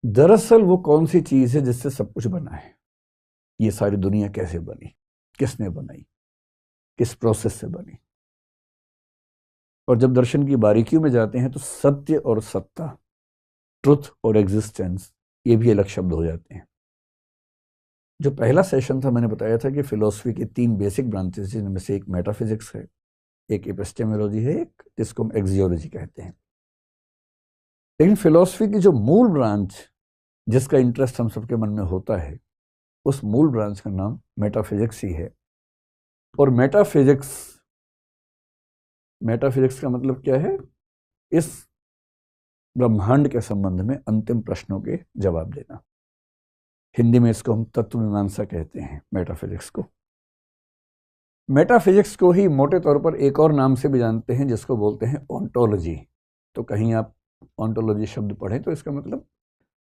दरअसल वो कौन सी चीज है जिससे सब कुछ बना है? ये सारी दुनिया कैसे बनी, किसने बनाई, किस प्रोसेस से बनी? और जब दर्शन की बारीकियों में जाते हैं तो सत्य और सत्ता, ट्रुथ और एग्जिस्टेंस, ये भी अलग शब्द हो जाते हैं। जो पहला सेशन था मैंने बताया था कि फिलोसफी की 3 बेसिक ब्रांचेस, जिनमें से एक मेटाफिजिक्स है, एक एपिस्टेमोलॉजी है, एक जिसको हम एक्सियोलॉजी कहते हैं। लेकिन फिलोसफी की जो मूल ब्रांच, जिसका इंटरेस्ट हम सबके मन में होता है, उस मूल ब्रांच का नाम मेटाफिजिक्स ही है। और मेटाफिजिक्स मेटाफिजिक्स का मतलब क्या है? इस ब्रह्मांड के संबंध में अंतिम प्रश्नों के जवाब देना। हिंदी में इसको हम तत्व मीमांसा कहते हैं, मेटाफिजिक्स को। मेटाफिजिक्स को ही मोटे तौर पर एक और नाम से भी जानते हैं, जिसको बोलते हैं ओंटोलॉजी। तो कहीं आप ओंटोलॉजी शब्द पढ़ें तो इसका मतलब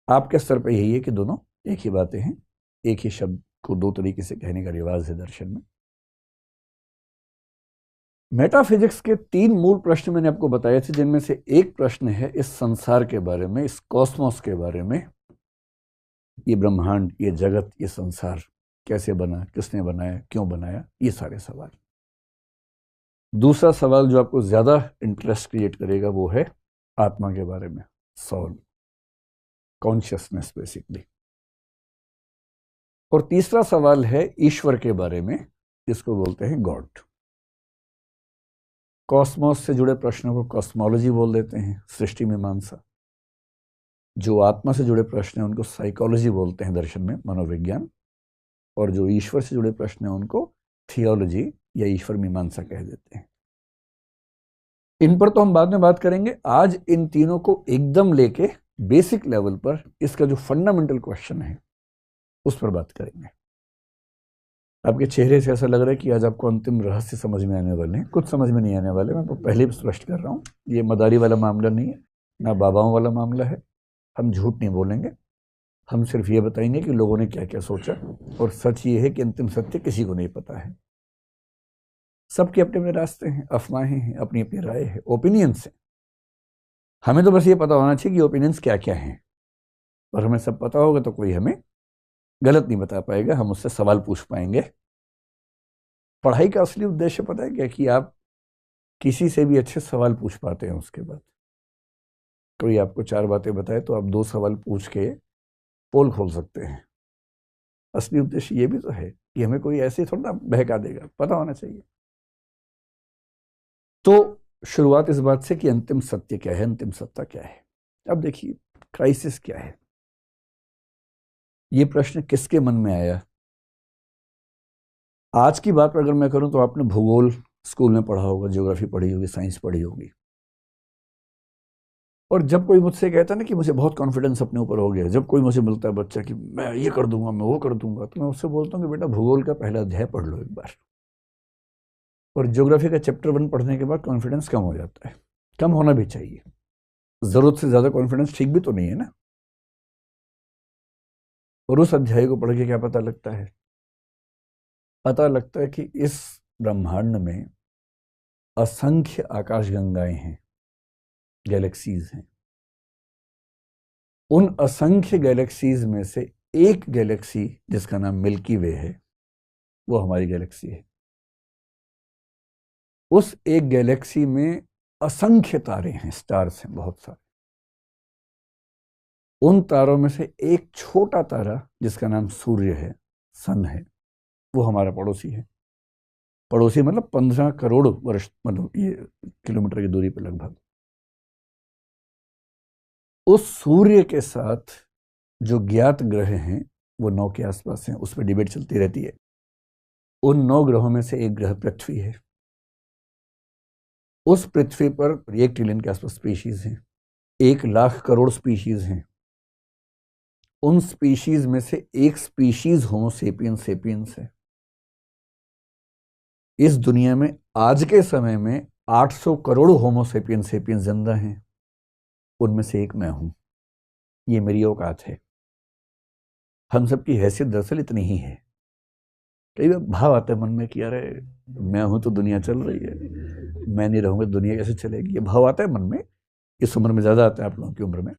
आपके स्तर पर यही है कि दोनों एक ही बातें हैं। एक ही शब्द को 2 तरीके से कहने का रिवाज है दर्शन में। मेटाफिजिक्स के 3 मूल प्रश्न मैंने आपको बताए थे, जिनमें से एक प्रश्न है इस संसार के बारे में, इस कॉस्मोस के बारे में। ये ब्रह्मांड, ये जगत, ये संसार कैसे बना, किसने बनाया, क्यों बनाया, ये सारे सवाल। दूसरा सवाल जो आपको ज्यादा इंटरेस्ट क्रिएट करेगा वो है आत्मा के बारे में, सोल, कॉन्शियसनेस बेसिकली। और तीसरा सवाल है ईश्वर के बारे में, जिसको बोलते हैं गॉड। कॉस्मोस से जुड़े प्रश्नों को कॉस्मोलॉजी बोल देते हैं, सृष्टि मीमांसा। जो आत्मा से जुड़े प्रश्न हैं उनको साइकोलॉजी बोलते हैं, दर्शन में मनोविज्ञान। और जो ईश्वर से जुड़े प्रश्न हैं उनको थियोलॉजी या ईश्वर मीमांसा कह देते हैं। इन पर तो हम बाद में बात करेंगे। आज इन तीनों को एकदम लेके बेसिक लेवल पर इसका जो फंडामेंटल क्वेश्चन है उस पर बात करेंगे। आपके चेहरे से ऐसा लग रहा है कि आज आपको अंतिम रहस्य समझ में आने वाले हैं। कुछ समझ में नहीं आने वाले, मैं तो पहले भी स्पष्ट कर रहा हूँ। ये मदारी वाला मामला नहीं है, ना बाबाओं वाला मामला है। हम झूठ नहीं बोलेंगे, हम सिर्फ ये बताएंगे कि लोगों ने क्या क्या सोचा। और सच ये है कि अंतिम सत्य किसी को नहीं पता है। सबके अपने अपने रास्ते हैं, अफवाहें हैं, अपनी अपनी राय है, ओपिनियंस है। हमें तो बस ये पता होना चाहिए कि ओपिनियंस क्या क्या हैं। और हमें सब पता होगा तो कोई हमें गलत नहीं बता पाएगा, हम उससे सवाल पूछ पाएंगे। पढ़ाई का असली उद्देश्य पता है क्या? कि आप किसी से भी अच्छे सवाल पूछ पाते हैं। उसके बाद कोई आपको 4 बातें बताए तो आप 2 सवाल पूछ के पोल खोल सकते हैं। असली उद्देश्य ये भी तो है कि हमें कोई ऐसे थोड़ा ना बहका देगा, पता होना चाहिए। तो शुरुआत इस बात से कि अंतिम सत्य क्या है, अंतिम सत्ता क्या है। अब देखिए, क्राइसिस क्या है? ये प्रश्न किसके मन में आया? आज की बात अगर मैं करूं तो आपने भूगोल स्कूल में पढ़ा होगा, ज्योग्राफी पढ़ी होगी, साइंस पढ़ी होगी। और जब कोई मुझसे कहता है ना कि मुझे बहुत कॉन्फिडेंस अपने ऊपर हो गया, जब कोई मुझे मिलता है बच्चा कि मैं ये कर दूंगा, मैं वो कर दूंगा, तो मैं उससे बोलता हूँ कि बेटा भूगोल का पहला अध्याय पढ़ लो एक बार। और ज्योग्राफी का चैप्टर 1 पढ़ने के बाद कॉन्फिडेंस कम हो जाता है। कम होना भी चाहिए, जरूरत से ज्यादा कॉन्फिडेंस ठीक भी तो नहीं है ना। और उस अध्याय को पढ़ के क्या पता लगता है? पता लगता है कि इस ब्रह्मांड में असंख्य आकाशगंगाएं हैं, गैलेक्सीज हैं। उन असंख्य गैलेक्सीज में से एक गैलेक्सी जिसका नाम मिल्की वे है, वो हमारी गैलेक्सी है। उस एक गैलेक्सी में असंख्य तारे हैं, स्टार्स हैं बहुत सारे। उन तारों में से एक छोटा तारा जिसका नाम सूर्य है, सन है, वो हमारा पड़ोसी है। पड़ोसी मतलब 15 करोड़ वर्ष, मतलब ये किलोमीटर की दूरी पर लगभग। उस सूर्य के साथ जो ज्ञात ग्रह हैं वो 9 के आसपास हैं, उस पर डिबेट चलती रहती है। उन 9 ग्रहों में से एक ग्रह पृथ्वी है। उस पृथ्वी पर 1 ट्रिलियन के आसपास स्पीशीज हैं, 1 लाख करोड़ स्पीशीज हैं। उन स्पीशीज में से एक स्पीशीज होमो सेपियंस सेपियंस है। इस दुनिया में आज के समय में 800 करोड़ होमो सेपियंस सेपियंस जिंदा हैं। उनमें से एक मैं हूं। ये मेरी औकात है। हम सबकी हैसियत दरअसल इतनी ही है। कई बार भाव आता है मन में कि अरे मैं हूं तो दुनिया चल रही है, मैं नहीं रहूंगा दुनिया कैसे चलेगी। ये भाव आता है मन में। इस उम्र में ज्यादा आता है, आप लोगों की उम्र में।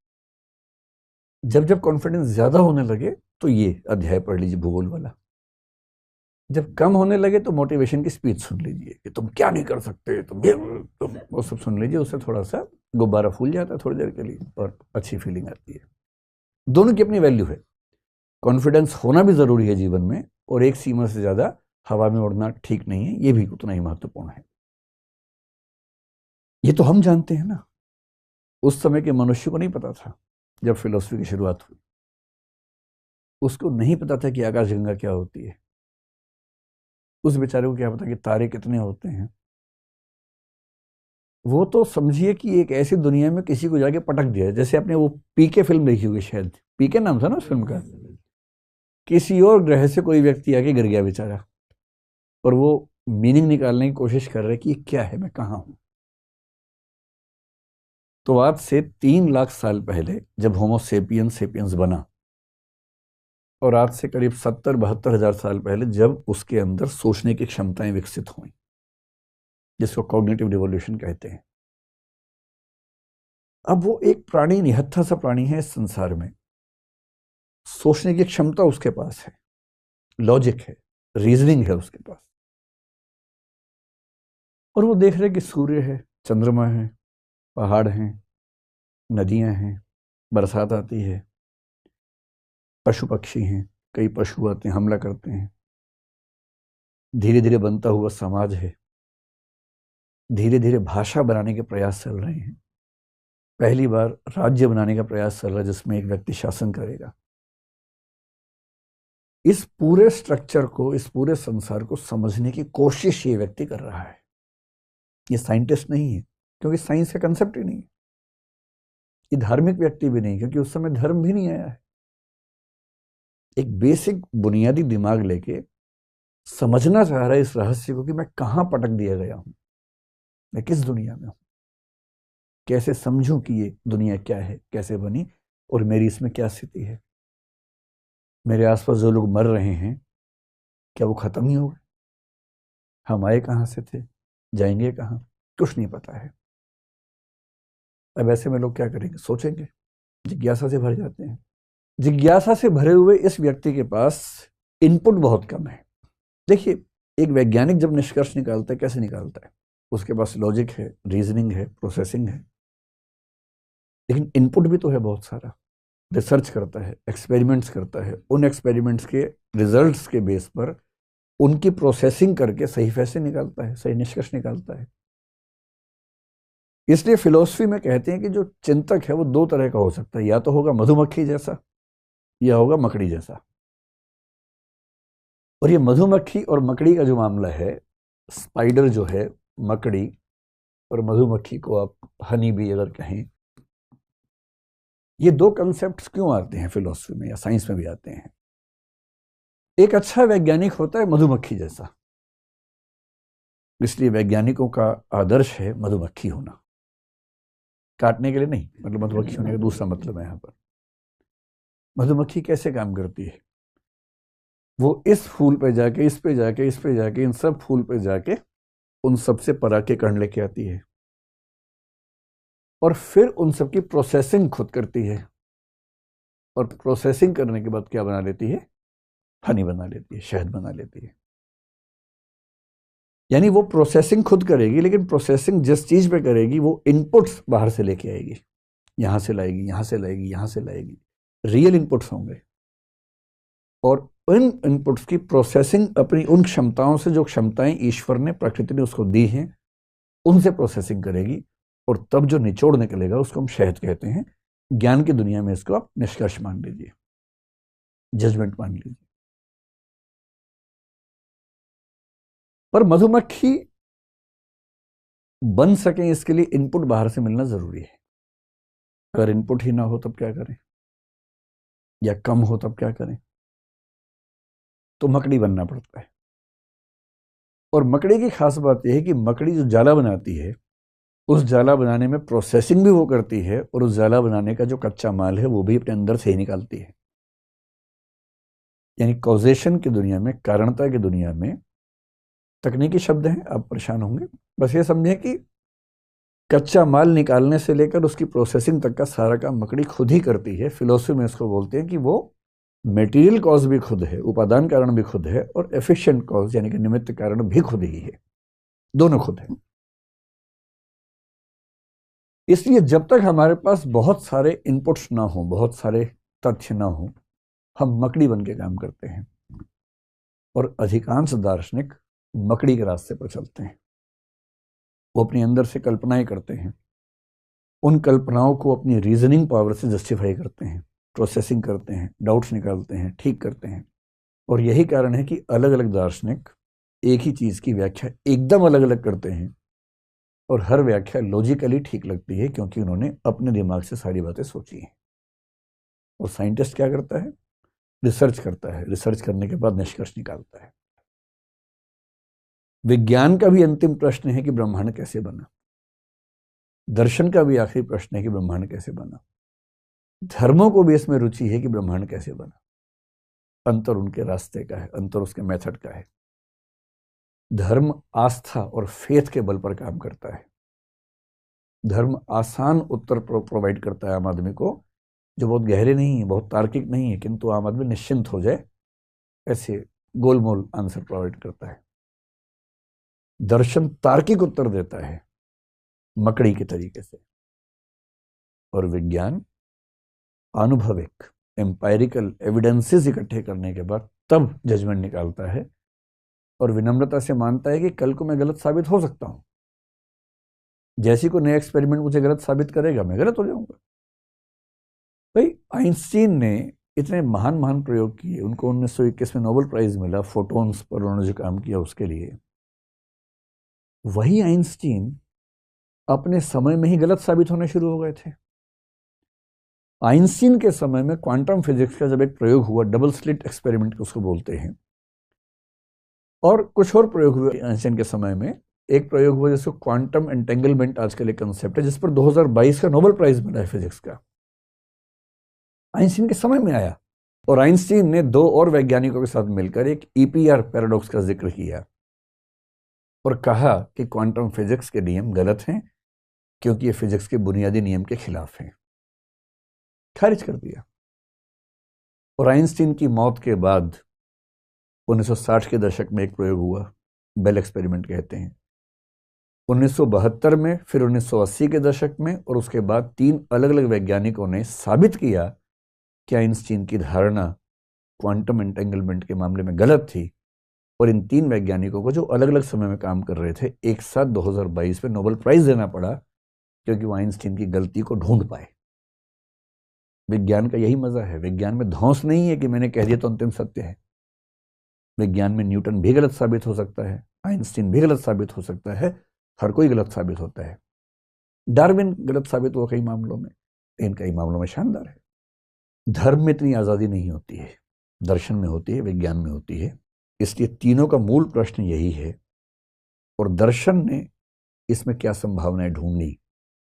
जब जब कॉन्फिडेंस ज्यादा होने लगे तो ये अध्याय पढ़ लीजिए भूगोल वाला, जब कम होने लगे तो मोटिवेशन की स्पीच सुन लीजिए कि तुम क्या नहीं कर सकते, तुम वो सब सुन लीजिए। उससे थोड़ा सा गुब्बारा फूल जाता है थोड़ी देर के लिए और अच्छी फीलिंग आती है। दोनों की अपनी वैल्यू है। कॉन्फिडेंस होना भी जरूरी है जीवन में, और एक सीमा से ज्यादा हवा में उड़ना ठीक नहीं है, ये भी उतना ही महत्वपूर्ण है। ये तो हम जानते हैं ना, उस समय के मनुष्य को नहीं पता था। जब फिलोसफी की शुरुआत हुई उसको नहीं पता था कि आकाशगंगा क्या होती है। उस बेचारे को क्या पता कि तारे कितने होते हैं। वो तो समझिए कि एक ऐसी दुनिया में किसी को जाके पटक दिया, जैसे आपने वो पीके फिल्म देखी होगी, शायद पीके नाम था ना उस फिल्म का। किसी और ग्रह से कोई व्यक्ति आके गिर गया बेचारा, और वो मीनिंग निकालने की कोशिश कर रहे कि ये क्या है, मैं कहाँ हूं। तो आज से 3 लाख साल पहले जब होमो सेपियंस सेपियंस बना, और आज से करीब 70-72 हजार साल पहले जब उसके अंदर सोचने की क्षमताएं विकसित हुई, जिसको कॉग्निटिव रिवॉल्यूशन कहते हैं। अब वो एक प्राणी, निहत्था सा प्राणी है इस संसार में। सोचने की क्षमता उसके पास है, लॉजिक है, रीजनिंग है उसके पास। और वो देख रहे कि सूर्य है, चंद्रमा है, पहाड़ हैं, नदियां हैं, बरसात आती है, पशु पक्षी हैं, कई पशु आते हैं हमला करते हैं। धीरे धीरे बनता हुआ समाज है, धीरे धीरे भाषा बनाने के प्रयास चल रहे हैं। पहली बार राज्य बनाने का प्रयास चल रहा है जिसमें एक व्यक्ति शासन करेगा। इस पूरे स्ट्रक्चर को, इस पूरे संसार को समझने की कोशिश ये व्यक्ति कर रहा है। ये साइंटिस्ट नहीं है, क्योंकि साइंस का कंसेप्ट ही नहीं है। ये धार्मिक व्यक्ति भी नहीं, क्योंकि उस समय धर्म भी नहीं आया है। एक बेसिक बुनियादी दिमाग लेके समझना चाह रहा है इस रहस्य को कि मैं कहां पटक दिया गया हूं, मैं किस दुनिया में हूं, कैसे समझूं कि ये दुनिया क्या है, कैसे बनी, और मेरी इसमें क्या स्थिति है। मेरे आसपास जो लोग मर रहे हैं, क्या वो खत्म ही हो गए? हम आए कहां से थे, जाएंगे कहां, कुछ नहीं पता है। अब ऐसे में लोग क्या करेंगे, सोचेंगे, जिज्ञासा से भर जाते हैं। जिज्ञासा से भरे हुए इस व्यक्ति के पास इनपुट बहुत कम है। देखिए, एक वैज्ञानिक जब निष्कर्ष निकालता है, कैसे निकालता है? उसके पास लॉजिक है, रीजनिंग है, प्रोसेसिंग है, लेकिन इनपुट भी तो है बहुत सारा। रिसर्च करता है, एक्सपेरिमेंट्स करता है, उन एक्सपेरिमेंट्स के रिजल्ट्स के बेस पर उनकी प्रोसेसिंग करके सही फैसले निकालता है, सही निष्कर्ष निकालता है। इसलिए फिलॉसफी में कहते हैं कि जो चिंतक है वो दो तरह का हो सकता है, या तो होगा मधुमक्खी जैसा, या होगा मकड़ी जैसा। और ये मधुमक्खी और मकड़ी का जो मामला है, स्पाइडर जो है मकड़ी, और मधुमक्खी को आप हनी भी अगर कहें, ये दो कंसेप्ट क्यों आते हैं फिलॉसफी में या साइंस में भी आते हैं? एक अच्छा वैज्ञानिक होता है मधुमक्खी जैसा, इसलिए वैज्ञानिकों का आदर्श है मधुमक्खी होना। काटने के लिए नहीं, मतलब मधुमक्खी होने का दूसरा मतलब है। यहां पर मधुमक्खी कैसे काम करती है? वो इस फूल पे जाके, इस पे जाके, इस पे जाके, इन सब फूल पे जाके उन सब से पराग कण लेके आती है, और फिर उन सब की प्रोसेसिंग खुद करती है, और प्रोसेसिंग करने के बाद क्या बना लेती है? हनी बना लेती है, शहद बना लेती है। यानी वो प्रोसेसिंग खुद करेगी, लेकिन प्रोसेसिंग जिस चीज पे करेगी वो इनपुट्स बाहर से लेके आएगी, यहां से लाएगी, यहां से लाएगी, यहां से लाएगी। रियल इनपुट्स होंगे, और इन इनपुट्स की प्रोसेसिंग अपनी उन क्षमताओं से, जो क्षमताएं ईश्वर ने, प्रकृति ने उसको दी हैं, उनसे प्रोसेसिंग करेगी, और तब जो निचोड़ निकलेगा उसको हम शहद कहते हैं। ज्ञान की दुनिया में इसको आप निष्कर्ष मान लीजिए, जजमेंट मान लीजिए। पर मधुमक्खी बन सके इसके लिए इनपुट बाहर से मिलना जरूरी है। अगर इनपुट ही ना हो तब क्या करें, या कम हो तब क्या करें? तो मकड़ी बनना पड़ता है। और मकड़ी की खास बात यह है कि मकड़ी जो जाला बनाती है, उस जाला बनाने में प्रोसेसिंग भी वो करती है, और उस जाला बनाने का जो कच्चा माल है वो भी अपने अंदर से ही निकालती है। यानी कॉजेशन की दुनिया में, कारणता की दुनिया में, तकनीकी शब्द हैं, आप परेशान होंगे, बस ये समझें कि कच्चा माल निकालने से लेकर उसकी प्रोसेसिंग तक का सारा काम मकड़ी खुद ही करती है। फिलोसफी में इसको बोलते हैं कि वो मटेरियल कॉज भी खुद है, उपादान कारण भी खुद है, और एफिशिएंट कॉज यानी कि निमित्त कारण भी खुद ही है, दोनों खुद है। इसलिए जब तक हमारे पास बहुत सारे इनपुट्स ना हो, बहुत सारे तथ्य ना हो, हम मकड़ी बन के काम करते हैं। और अधिकांश दार्शनिक मकड़ी के रास्ते पर चलते हैं। वो अपने अंदर से कल्पनाएं करते हैं, उन कल्पनाओं को अपनी रीजनिंग पावर से जस्टिफाई करते हैं, प्रोसेसिंग करते हैं, डाउट्स निकालते हैं, ठीक करते हैं। और यही कारण है कि अलग अलग दार्शनिक एक ही चीज की व्याख्या एकदम अलग अलग करते हैं, और हर व्याख्या लॉजिकली ठीक लगती है क्योंकि उन्होंने अपने दिमाग से सारी बातें सोची हैं। और साइंटिस्ट क्या करता है? रिसर्च करता है, रिसर्च करने के बाद निष्कर्ष निकालता है। विज्ञान का भी अंतिम प्रश्न है कि ब्रह्मांड कैसे बना। दर्शन का भी आखिरी प्रश्न है कि ब्रह्मांड कैसे बना। धर्मों को भी इसमें रुचि है कि ब्रह्मांड कैसे बना। अंतर उनके रास्ते का है, अंतर उसके मेथड का है। धर्म आस्था और फेथ के बल पर काम करता है। धर्म आसान उत्तर प्रोवाइड करता है आम आदमी को, जो बहुत गहरे नहीं है, बहुत तार्किक नहीं है, किंतु आम आदमी निश्चिंत हो जाए ऐसे गोलमोल आंसर प्रोवाइड करता है। दर्शन तार्किक उत्तर देता है मकड़ी के तरीके से, और विज्ञान अनुभविक एम्पायरिकल एविडेंसेस इकट्ठे करने के बाद तब जजमेंट निकालता है, और विनम्रता से मानता है कि कल को मैं गलत साबित हो सकता हूं। जैसी कोई नया एक्सपेरिमेंट मुझे गलत साबित करेगा, मैं गलत हो जाऊंगा। भाई आइंस्टीन ने इतने महान महान प्रयोग किए, उनको 1921 में नोबेल प्राइज मिला फोटॉन्स पर उन्होंने जो काम किया उसके लिए। वही आइंस्टीन अपने समय में ही गलत साबित होने शुरू हो गए थे। आइंस्टीन के समय में क्वांटम फिजिक्स का जब एक प्रयोग हुआ, डबल स्लिट एक्सपेरिमेंट उसको बोलते हैं, और कुछ और प्रयोग हुए आइंस्टीन के समय में। एक प्रयोग हुआ जिसको क्वांटम एंटेंगलमेंट आजकल एक कंसेप्ट है, जिस पर 2022 का नोबेल प्राइज मिला है फिजिक्स का, आइंस्टीन के समय में आया। और आइंस्टीन ने दो और वैज्ञानिकों के साथ मिलकर एक ईपीआर पैराडॉक्स का जिक्र किया और कहा कि क्वांटम फिजिक्स के नियम गलत हैं क्योंकि ये फिजिक्स के बुनियादी नियम के खिलाफ हैं। खारिज कर दिया। और आइंस्टीन की मौत के बाद 1960 के दशक में एक प्रयोग हुआ, बेल एक्सपेरिमेंट कहते हैं। 1972 में, फिर 1980 के दशक में, और उसके बाद 3 अलग अलग वैज्ञानिकों ने साबित किया कि आइंस्टीन की धारणा क्वांटम एंटेंगलमेंट के मामले में गलत थी। और इन 3 वैज्ञानिकों को, जो अलग अलग समय में काम कर रहे थे, एक साथ 2022 में नोबेल प्राइज देना पड़ा क्योंकि वो आइंस्टीन की गलती को ढूंढ पाए। विज्ञान का यही मजा है। विज्ञान में धौंस नहीं है कि मैंने कह दिया तो अंतिम सत्य है। विज्ञान में न्यूटन भी गलत साबित हो सकता है, आइंस्टीन भी गलत साबित हो सकता है, हर कोई गलत साबित होता है। डार्विन गलत साबित हुआ कई मामलों में, लेकिन कई मामलों में शानदार है। धर्म में इतनी आज़ादी नहीं होती है, दर्शन में होती है, विज्ञान में होती है। इसलिए तीनों का मूल प्रश्न यही है, और दर्शन ने इसमें क्या संभावनाएं ढूंढी,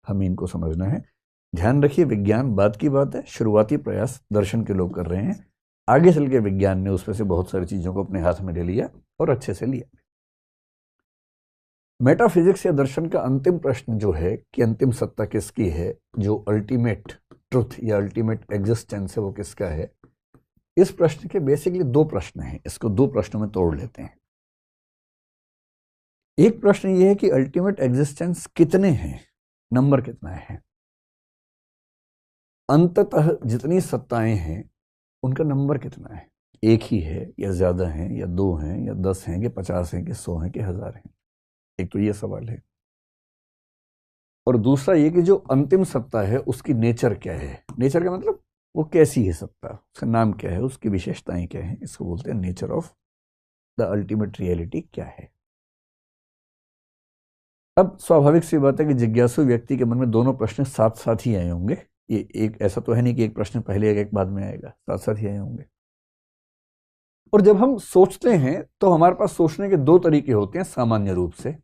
हमें इनको समझना है। ध्यान रखिए, विज्ञान बात की बात है, शुरुआती प्रयास दर्शन के लोग कर रहे हैं। आगे चल के विज्ञान ने उसमें से बहुत सारी चीजों को अपने हाथ में ले लिया और अच्छे से लिया। मेटाफिजिक्स या दर्शन का अंतिम प्रश्न जो है कि अंतिम सत्ता किसकी है, जो अल्टीमेट ट्रुथ या अल्टीमेट एग्जिस्टेंस है, वो किसका है। इस प्रश्न के बेसिकली 2 प्रश्न हैं। इसको 2 प्रश्नों में तोड़ लेते हैं। एक प्रश्न ये है कि अल्टीमेट एग्जिस्टेंस कितने हैं, नंबर कितना है। अंततः जितनी सत्ताएं हैं उनका नंबर कितना है, एक ही है या ज्यादा है या 2 हैं या 10 हैं कि 50 हैं कि 100 हैं कि 1000 हैं। एक तो ये सवाल है। और दूसरा ये कि जो अंतिम सत्ता है उसकी नेचर क्या है। नेचर का मतलब वो कैसी है सत्ता, उसका नाम क्या है, उसकी विशेषताएं क्या है। इसको बोलते हैं nature of the ultimate reality क्या है। अब स्वाभाविक सी बात है कि जिज्ञासु व्यक्ति के मन में दोनों प्रश्न साथ साथ ही आए होंगे। ये एक ऐसा तो है नहीं कि एक प्रश्न पहले आएगा एक बाद में आएगा, साथ साथ ही आए होंगे। और जब हम सोचते हैं तो हमारे पास सोचने के 2 तरीके होते हैं सामान्य रूप से,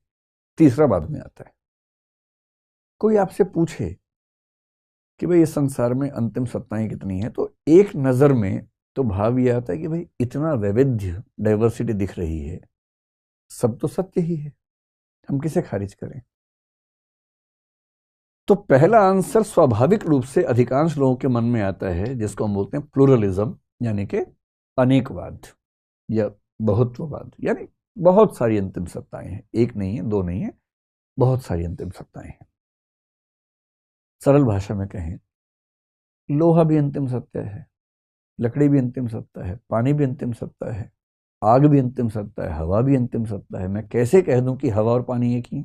तीसरा बाद में आता है। कोई आपसे पूछे कि भाई इस संसार में अंतिम सत्ताएं कितनी हैं, तो एक नजर में तो भाव ये आता है कि भाई इतना वैविध्य, डाइवर्सिटी दिख रही है, सब तो सत्य ही है, हम किसे खारिज करें। तो पहला आंसर स्वाभाविक रूप से अधिकांश लोगों के मन में आता है, जिसको हम बोलते हैं प्लूरलिज्म, यानी कि अनेकवाद या बहुत्ववाद। यानी बहुत सारी अंतिम सत्ताएं हैं, एक नहीं है, दो नहीं है, बहुत सारी अंतिम सत्ताएं हैं। सरल भाषा में कहें, लोहा भी अंतिम सत्य है, लकड़ी भी अंतिम सत्ता है, पानी भी अंतिम सत्ता है, आग भी अंतिम सत्ता है, हवा भी अंतिम सत्ता है। मैं कैसे कह दूं कि हवा और पानी एक ही है?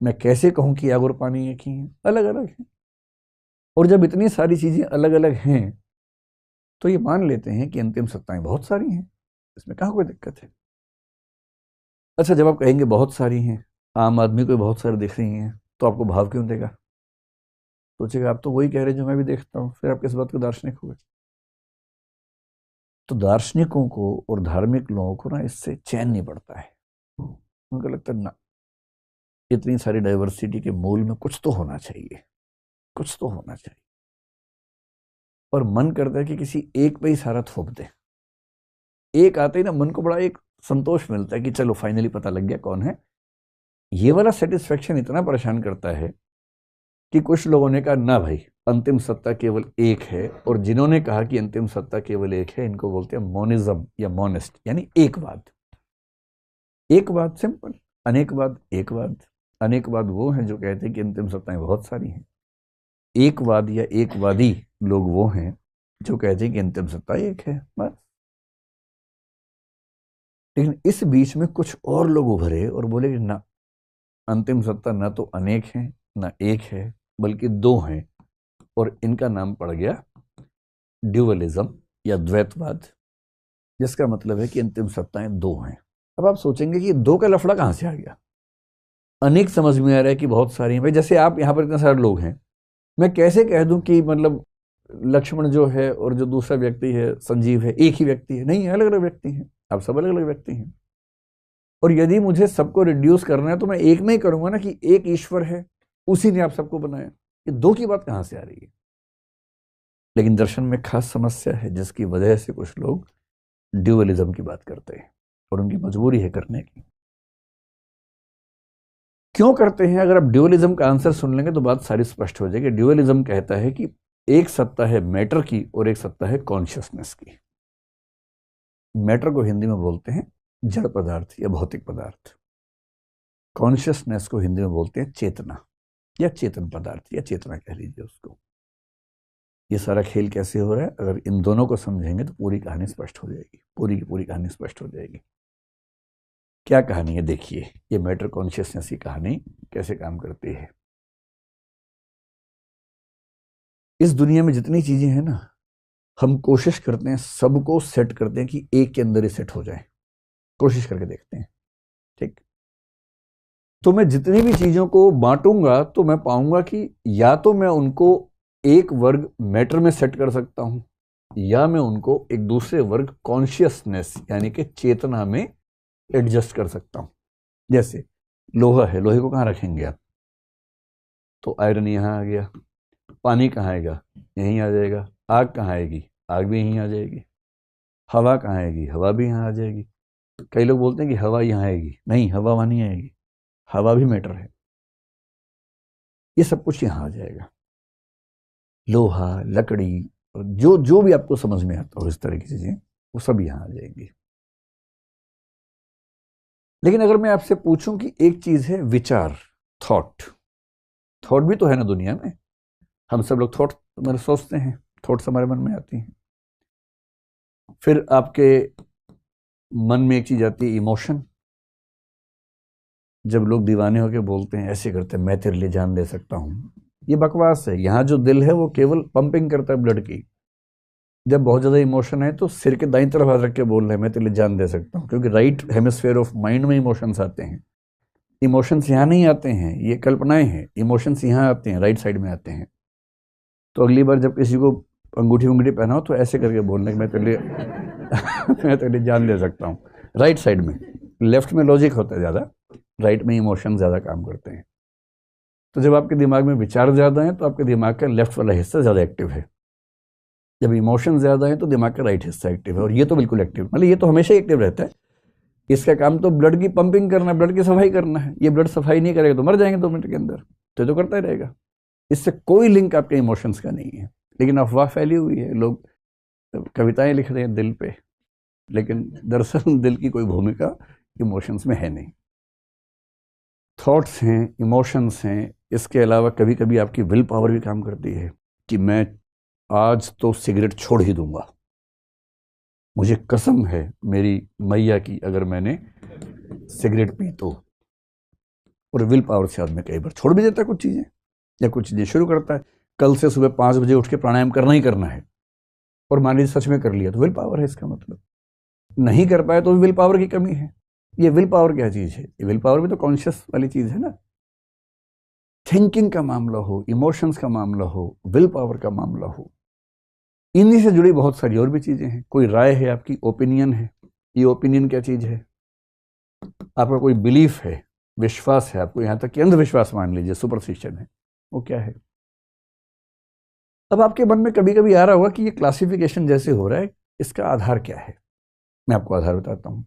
मैं कैसे कहूं कि आग और पानी एक ही है? अलग अलग है। और जब इतनी सारी चीजें अलग अलग हैं तो ये मान लेते हैं कि अंतिम सत्ताएं बहुत सारी हैं, इसमें कहाँ कोई दिक्कत है। अच्छा, जब आप कहेंगे बहुत सारी हैं, आम आदमी को बहुत सारी दिख रही हैं, तो आपको भाव क्यों देगा? सोचेगा आप तो वही कह रहे हैं जो मैं भी देखता हूं, फिर आप किस बात को दार्शनिक हुए? तो दार्शनिकों को और धार्मिक लोगों को ना इससे चैन नहीं पड़ता है। उनको लगता है ना, इतनी सारी डाइवर्सिटी के मूल में कुछ तो होना चाहिए, कुछ तो होना चाहिए। और मन करता है कि किसी एक पे ही सारा थोप दे। एक आते ही ना मन को बड़ा एक संतोष मिलता है कि चलो फाइनली पता लग गया कौन है। ये वाला सेटिस्फेक्शन इतना परेशान करता है कि कुछ लोगों ने कहा ना भाई, अंतिम सत्ता केवल एक है। और जिन्होंने कहा कि अंतिम सत्ता केवल एक है, इनको बोलते हैं मोनिज्म या मोनिस्ट, यानी एकवाद। एकवाद सिंपल, अनेकवाद एकवाद। अनेकवाद वो हैं जो कहते हैं कि अंतिम सत्ताएं बहुत सारी हैं। एकवाद या एकवादी लोग वो हैं जो कहते हैं कि अंतिम सत्ता एक है, बस। लेकिन इस बीच में कुछ और लोग उभरे और बोले कि ना, अंतिम सत्ता ना तो अनेक है ना एक है, बल्कि दो हैं। और इनका नाम पड़ गया ड्यूअलिज्म या द्वैतवाद, जिसका मतलब है कि अंतिम सत्ताएं दो हैं। अब आप सोचेंगे कि दो का लफड़ा कहां से आ गया? अनेक समझ में आ रहा है कि बहुत सारी हैं। भाई जैसे आप यहां पर इतने सारे लोग हैं, मैं कैसे कह दूं कि मतलब लक्ष्मण जो है और जो दूसरा व्यक्ति है संजीव है एक ही व्यक्ति है? नहीं, अलग अलग व्यक्ति हैं। आप सब अलग अलग व्यक्ति हैं। और यदि मुझे सबको रिड्यूस करना है तो मैं एक में ही करूंगा ना, कि एक ईश्वर है, उसी ने आप सबको बनाया। ये दो की बात कहां से आ रही है? लेकिन दर्शन में खास समस्या है, जिसकी वजह से कुछ लोग ड्यूअलिज्म की बात करते हैं, और उनकी मजबूरी है करने की। क्यों करते हैं? अगर आप ड्यूअलिज्म का आंसर सुन लेंगे तो बात सारी स्पष्ट हो जाएगी। ड्यूअलिज्म कहता है कि एक सत्ता है मैटर की और एक सत्ता है कॉन्शियसनेस की। मैटर को हिंदी में बोलते हैं जड़ पदार्थ या भौतिक पदार्थ। कॉन्शियसनेस को हिंदी में बोलते हैं चेतना या चेतन पदार्थ, या चेतना कह लीजिए उसको। ये सारा खेल कैसे हो रहा है, अगर इन दोनों को समझेंगे तो पूरी कहानी स्पष्ट हो जाएगी, पूरी की पूरी कहानी स्पष्ट हो जाएगी। क्या कहानी है? देखिए, ये मैटर कॉन्शियसनेस की कहानी कैसे काम करती है। इस दुनिया में जितनी चीजें हैं ना, हम कोशिश करते हैं सबको सेट करते हैं कि एक के अंदर ही सेट हो जाए, कोशिश करके देखते हैं, ठीक। तो मैं जितनी भी चीजों को बांटूंगा तो मैं पाऊंगा कि या तो मैं उनको एक वर्ग मैटर में सेट कर सकता हूं, या मैं उनको एक दूसरे वर्ग कॉन्शियसनेस यानी कि चेतना में एडजस्ट कर सकता हूं। जैसे लोहा है, लोहे को कहां रखेंगे आप? तो आयरन यहां आ गया। पानी कहां आएगा? यहीं आ जाएगा। आग कहां आएगी? आग भी यहीं आ जाएगी। हवा कहां आएगी? हवा भी यहां आ जाएगी। कई लोग बोलते हैं कि हवा यहां आएगी, नहीं, हवा वहां नहीं आएगी, हवा भी मैटर है। ये सब कुछ यहां आ जाएगा। लोहा, लकड़ी, जो जो भी आपको समझ में आता हो इस तरह की चीजें, वो सब यहां आ जाएंगी। लेकिन अगर मैं आपसे पूछूं कि एक चीज है विचार, थॉट, थॉट भी तो है ना दुनिया में। हम सब लोग थॉट मतलब सोचते हैं, थॉट्स हमारे मन में आती हैं। फिर आपके मन में एक चीज आती है इमोशन। जब लोग दीवाने होकर बोलते हैं, ऐसे करते हैं, मैं तेरे लिए जान दे सकता हूं, ये बकवास है। यहां जो दिल है वो केवल पंपिंग करता है ब्लड की। जब बहुत ज्यादा इमोशन है तो सिर के दाईं तरफ हाथ रख के बोल रहे हैं मैं तेरे लिए जान दे सकता हूं, क्योंकि राइट हेमिस्फीयर ऑफ माइंड में इमोशंस आते हैं। इमोशंस यहाँ नहीं आते हैं, ये कल्पनाएं हैं। इमोशंस यहाँ आते हैं, राइट साइड में आते हैं। तो अगली बार जब किसी को अंगूठी उंगूठी पहनाओ तो ऐसे करके बोलना कि मैं तेरे लिए मैं तेरे लिए जान दे सकता हूँ, राइट साइड में। लेफ्ट में लॉजिक होता है ज़्यादा, राइट में इमोशन ज़्यादा काम करते हैं। तो जब आपके दिमाग में विचार ज़्यादा हैं तो आपके दिमाग का लेफ्ट वाला हिस्सा ज़्यादा एक्टिव है। जब इमोशन ज़्यादा है तो दिमाग का राइट हिस्सा एक्टिव है। और ये तो बिल्कुल एक्टिव, मतलब ये तो हमेशा एक्टिव रहता है। इसका काम तो ब्लड की पंपिंग करना, ब्लड की सफाई करना है। ये ब्लड सफाई नहीं करेगा तो मर जाएंगे 2 मिनट के अंदर। तो ये तो करता ही रहेगा। इससे कोई लिंक आपके इमोशंस का नहीं है। लेकिन अफवाह फैली हुई है, लोग कविताएं लिख रहे हैं दिल पे, लेकिन दरअसल दिल की कोई भूमिका इमोशंस में है नहीं। थॉट्स हैं, इमोशंस हैं, इसके अलावा कभी कभी आपकी विल पावर भी काम करती है कि मैं आज तो सिगरेट छोड़ ही दूंगा, मुझे कसम है मेरी मैया की अगर मैंने सिगरेट पी तो। और विल पावर से आदमी कई बार छोड़ भी देता है कुछ चीज़ें, या कुछ चीज़ें शुरू करता है। कल से सुबह 5 बजे उठ के प्राणायाम करना ही करना है, और मान लीजिए सच में कर लिया, तो विल पावर है इसका मतलब। नहीं कर पाए तो विल पावर की कमी है। ये विल पावर क्या चीज़ है? ये विल पावर भी तो कॉन्शियस वाली चीज़ है ना। थिंकिंग का मामला हो, इमोशंस का मामला हो, विल पावर का मामला हो, इन्हीं से जुड़ी बहुत सारी और भी चीज़ें हैं। कोई राय है आपकी, ओपिनियन है। ये ओपिनियन क्या चीज़ है? आपका कोई बिलीफ है, विश्वास है, आपको यहाँ तक कि अंधविश्वास मान लीजिए, सुपरस्टिशन है, वो क्या है? अब आपके मन में कभी कभी आ रहा होगा कि ये क्लासिफिकेशन जैसे हो रहा है, इसका आधार क्या है? मैं आपको आधार बताता हूँ।